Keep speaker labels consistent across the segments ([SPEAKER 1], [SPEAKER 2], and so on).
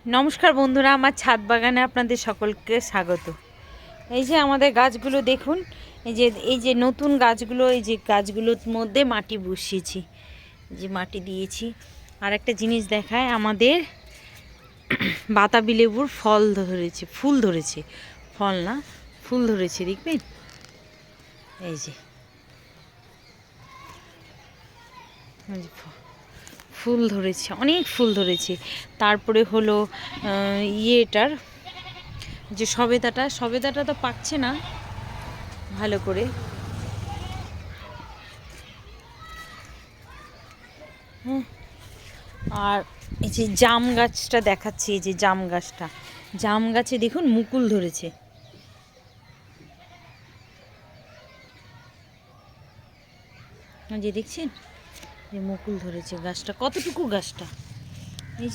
[SPEAKER 1] নমস্কার বন্ধুরা, আমার ছাদ বাগানে আপনাদের সকলকে স্বাগত। এই যে আমাদের গাছগুলো দেখুন, এই যে নতুন গাছগুলো, এই যে গাছগুলোর মধ্যে মাটি বসিয়েছি, যে মাটি দিয়েছি। আর একটা জিনিস দেখায়, আমাদের বাতাবি লেবুর ফল ধরেছে, ফুল ধরেছে, ফল না ফুল ধরেছে, দেখবেন এই যে ফুল ধরেছে, অনেক ফুল ধরেছে। তারপরে হলো এটার যে সবেদাটা তো পাকছে না ভালো করে। হ্যাঁ, আর এই যে জাম গাছটা দেখাচ্ছি, এই যে জাম গাছটা, জাম গাছে দেখুন মুকুল ধরেছে। যে দেখছেন যে মুকুল ধরেছে গাছটা, কতটুকু গাছটা, এই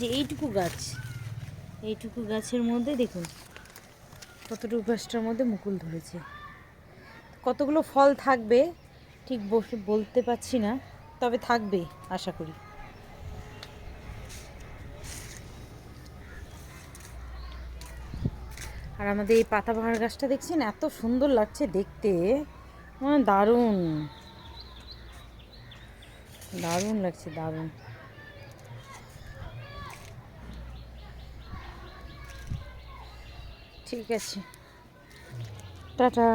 [SPEAKER 1] যে এইটুকু গাছ, এইটুকু গাছের মধ্যে দেখুন কতটুকু গাছটার মধ্যে মুকুল ধরেছে। কতগুলো ফল থাকবে ঠিক বলতে পারছি না, তবে থাকবে আশা করি। আর আমাদের এই পাতাবাহার গাছটা দেখছেন, এত সুন্দর লাগছে দেখতে, দারুণ দারুণ লাগছে, দারুণ। ঠিক আছে, টাটা।